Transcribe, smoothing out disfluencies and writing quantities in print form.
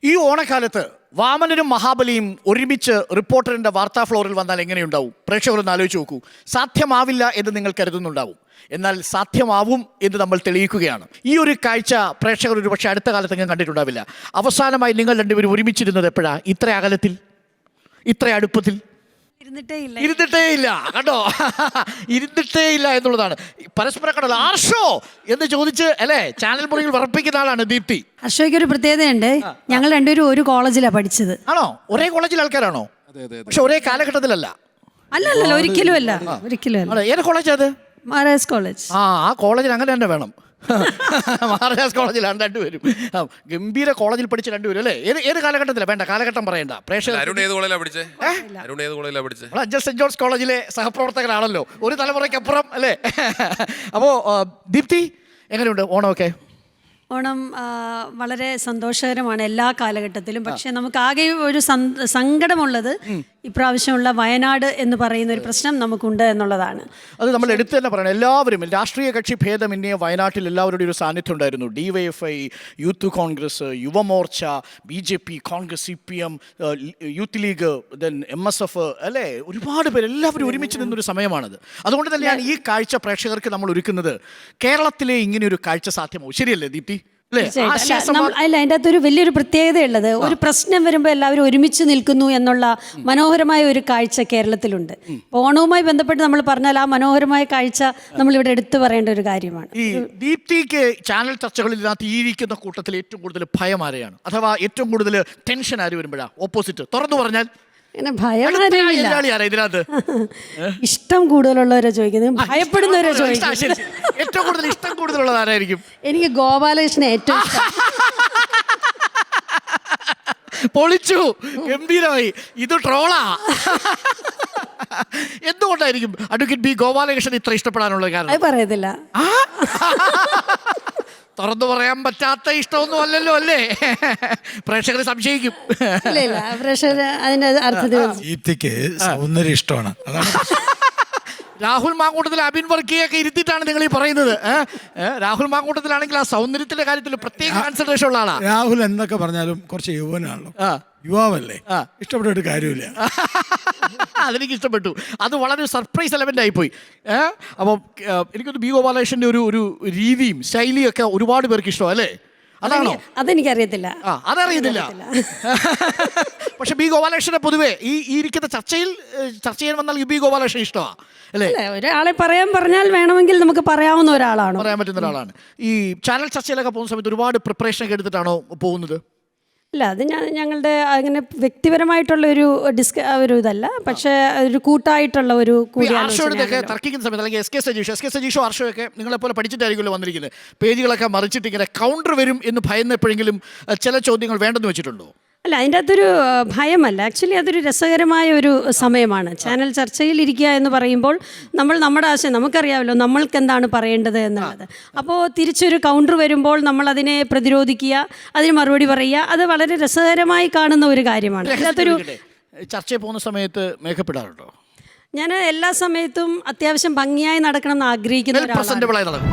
ഈ ഓണക്കാലത്ത് വാമനനും മഹാബലിയും ഒരുമിച്ച് റിപ്പോർട്ടറിന്റെ വാർത്താ ഫ്ലോറിൽ വന്നാൽ എങ്ങനെയുണ്ടാവും? പ്രേക്ഷകരൊന്ന് ആലോചിച്ച് നോക്കൂ. സാധ്യമാവില്ല എന്ന് നിങ്ങൾ കരുതുന്നുണ്ടാവും, എന്നാൽ സാധ്യമാവും എന്ന് നമ്മൾ തെളിയിക്കുകയാണ്. ഈ ഒരു കാഴ്ച പ്രേക്ഷകർ ഒരു പക്ഷേ അടുത്ത കാലത്തെങ്കിലും കണ്ടിട്ടുണ്ടാവില്ല. അവസാനമായി നിങ്ങൾ രണ്ടുപേരും ഒരുമിച്ചിരുന്നത് എപ്പോഴാണ്? ഇത്ര അകലത്തിൽ, ഇത്ര അടുപ്പത്തിൽ ഇരുന്നിട്ടേ ഇല്ല. കണ്ടോ, ഇരുന്നിട്ടേ ഇല്ല എന്നുള്ളതാണ്. പരസ്പരം കണ്ടല്ലോ. ആർഷോ എന്ന് ചോദിച്ച് അല്ലേ ചാനൽ മുറിയിൽ വിറപ്പിക്കുന്ന ആളാണ് ദീപ്തി. ഹർഷയ്ക്ക് ഒരു പ്രത്യേകതയുണ്ട്. ഞങ്ങൾ രണ്ടുപേരും ഒരു കോളേജിലാണ് പഠിച്ചത്. ആണോ? ഒരേ കോളേജിലെ ആൾക്കാരാണോ? പക്ഷെ ഒരേ കാലഘട്ടത്തിലല്ല. അല്ലല്ലോ, ഒരിക്കലും അല്ല, ഒരിക്കലും അല്ല. ഏത് കോളേജ് അത്? മഹാരാജ് കോളേജ്. ആ കോളേജിൽ അങ്ങനെ തന്നെ വേണം. മഹാരാജാസ് കോളേജിലാണ് രണ്ടുപേരും. ഗംഭീര കോളേജിൽ പഠിച്ച രണ്ടുപേരും അല്ലേ? ഏത് കാലഘട്ടത്തിലാണ്? വേണ്ട കാലഘട്ടം പറയണ്ട. സെന്റ് ജോർജ് കോളേജിലെ സഹപ്രവർത്തകരാണല്ലോ, ഒരു തലമുറയ്ക്കപ്പുറം അല്ലേ? അപ്പോ ദീപ്തി, എങ്ങനെയുണ്ട് ഓണമൊക്കെ? ഓണം വളരെ സന്തോഷകരമാണ് എല്ലാ കാലഘട്ടത്തിലും. പക്ഷെ നമുക്ക് ആകെ ഒരു സങ്കടമുള്ളത് ഇപ്രാവശ്യമുള്ള വയനാട് എന്ന് പറയുന്ന ഒരു പ്രശ്നം നമുക്കുണ്ട് എന്നുള്ളതാണ്. അത് നമ്മൾ എടുത്തു തന്നെ പറയണം. എല്ലാവരും രാഷ്ട്രീയ കക്ഷി ഭേദമന്യേ വയനാട്ടിൽ എല്ലാവരുടെയും ഒരു സാന്നിധ്യം ഉണ്ടായിരുന്നു. DYFI, youth Congress, Yuva Morcha, BJP, Congress, CPM, youth league, then MSF അല്ലേ, ഒരുപാട് പേര് എല്ലാവരും ഒരുമിച്ച് നിന്നൊരു സമയമാണത്. അതുകൊണ്ട് തന്നെയാണ് ഈ കാഴ്ച പ്രേക്ഷകർക്ക് നമ്മൾ ഒരുക്കുന്നത്. കേരളത്തിലെ ഇങ്ങനെ ഒരു കാഴ്ച സാധ്യമാവും. ശരിയല്ലേ ദീപ്തി? അല്ല, അതിൻ്റെ അകത്തൊരു വലിയൊരു പ്രത്യേകതയുള്ളത്, ഒരു പ്രശ്നം വരുമ്പോൾ എല്ലാവരും ഒരുമിച്ച് നിൽക്കുന്നു എന്നുള്ള മനോഹരമായ ഒരു കാഴ്ച കേരളത്തിലുണ്ട്. ഓണവുമായി ബന്ധപ്പെട്ട് നമ്മൾ പറഞ്ഞാൽ ആ മനോഹരമായ കാഴ്ച നമ്മളിവിടെ എടുത്തു പറയേണ്ട ഒരു കാര്യമാണ്. ഈ ദീപ്തിക്ക് ചാനൽ ചർച്ചകളിൽ ഇരിക്കുന്ന കൂട്ടത്തിൽ ഏറ്റവും കൂടുതൽ ഭയം ആരെയാണ്? അഥവാ ഏറ്റവും കൂടുതൽ ടെൻഷൻ ആര് വരുമ്പോഴാണ്? ഓപ്പോസിറ്റ് തുറന്നു പറഞ്ഞാൽ ഇഷ്ടം കൂടുതലുള്ളവരെ ചോദിക്കുന്നത്, ഭയപ്പെടുന്നവരെ ചോദിക്കുന്നത്. ഏറ്റവും കൂടുതൽ ഇഷ്ടം കൂടുതലുള്ളത് ആരായിരിക്കും? എനിക്ക് ഗോപാലകൃഷ്ണൻ ഏറ്റവും പൊളിച്ചു, ഗംഭീരമായി. ഇത് ട്രോളാ. എന്തുകൊണ്ടായിരിക്കും അഡ്വക്കേറ്റ് ബി ഗോപാലകൃഷ്ണൻ ഇത്ര ഇഷ്ടപ്പെടാനുള്ള കാരണം? പറയത്തില്ല. തുറന്നു പറയാൻ പറ്റാത്ത ഇഷ്ടമൊന്നും അല്ലല്ലോ അല്ലേ? പ്രേക്ഷകരെ സംശയിക്കും. സൗന്ദര്യം ഇഷ്ടമാണ്. രാഹുൽ മാങ്കൂട്ടത്തിൽ, അബിൻ വർക്കിയൊക്കെ ഇരുത്തിയിട്ടാണ് നിങ്ങൾ ഈ പറയുന്നത്. രാഹുൽ മാങ്കൂട്ടത്തിലാണെങ്കിൽ ആ സൗന്ദര്യത്തിന്റെ കാര്യത്തിൽ പ്രത്യേക കൺസിഡറേഷൻ ഉള്ള ആളാണ്. രാഹുൽ എന്നൊക്കെ പറഞ്ഞാലും കുറച്ച് യുവനാണല്ലോ, യുവാവല്ലേ, ഇഷ്ടപ്പെട്ടിട്ട് കാര്യമില്ല. അതെനിക്ക് ഇഷ്ടപ്പെട്ടു. അത് വളരെ സർപ്രൈസ് എലമെന്റ് ആയിപ്പോയി. അപ്പോൾ എനിക്കൊന്ന് ബി ഗോപാലകൃഷ്ണന്റെ ഒരു രീതിയും ശൈലിയും ഒക്കെ ഒരുപാട് പേർക്ക് ഇഷ്ടം അല്ലേ? അതാണോ? അതെനിക്കറിയത്തില്ല. അതറിയത്തില്ല. പക്ഷെ ബി ഗോപാലകൃഷ്ണനെ പൊതുവേ ഈ ഇരിക്കുന്ന ചർച്ച ചെയ്യാൻ വന്നാൽ ബി ഗോപാലകൃഷ്ണൻ ഇഷ്ടമാണ് അല്ലേ? ഒരാളെ പറഞ്ഞാൽ വേണമെങ്കിൽ നമുക്ക് പറയാവുന്ന ഒരാളാണ്, പറയാൻ പറ്റുന്ന ഒരാളാണ്. ഈ ചാനൽ ചർച്ചയിലൊക്കെ പോകുന്ന സമയത്ത് ഒരുപാട് പ്രിപ്പറേഷൻ ഒക്കെ എടുത്തിട്ടാണോ പോകുന്നത്? ഇല്ല, അത് ഞങ്ങളുടെ അങ്ങനെ വ്യക്തിപരമായിട്ടുള്ള ഒരു ഇതല്ല, പക്ഷേ ഒരു കൂട്ടായിട്ടുള്ള ഒരു തർക്കിക്കുന്ന സമയത്ത് അല്ലെങ്കിൽ എസ് കെ സജീഷോ ഹർഷയൊക്കെ നിങ്ങളെപ്പോലെ പഠിച്ചിട്ടായിരിക്കുമല്ലോ വന്നിരിക്കുന്നത്. പേജുകളൊക്കെ മറിച്ചിട്ട് ഇങ്ങനെ കൗണ്ടർ വരും എന്ന് ഭയന്നെപ്പോഴെങ്കിലും ചില ചോദ്യങ്ങൾ വേണ്ടെന്ന് വെച്ചിട്ടുണ്ടോ? അല്ല, അതിൻ്റെ അകത്തൊരു ഭയമല്ല. ആക്ച്വലി അതൊരു രസകരമായ ഒരു സമയമാണ്. ചാനൽ ചർച്ചയിൽ ഇരിക്കുക എന്ന് പറയുമ്പോൾ നമ്മുടെ ആശയം നമുക്കറിയാമല്ലോ, നമ്മൾക്ക് എന്താണ് പറയേണ്ടത് എന്നുള്ളത്. അപ്പോൾ തിരിച്ചൊരു കൗണ്ടർ വരുമ്പോൾ നമ്മൾ അതിനെ പ്രതിരോധിക്കുക, അതിന് മറുപടി പറയുക, അത് വളരെ രസകരമായി കാണുന്ന ഒരു കാര്യമാണ്. അതിനകത്തൊരു ചർച്ചയിൽ പോകുന്ന സമയത്ത് മേക്കപ്പെടാറുണ്ടോ? ഞാൻ എല്ലാ സമയത്തും അത്യാവശ്യം ഭംഗിയായി നടക്കണം എന്ന് ആഗ്രഹിക്കുന്ന ഒരാളാണ്.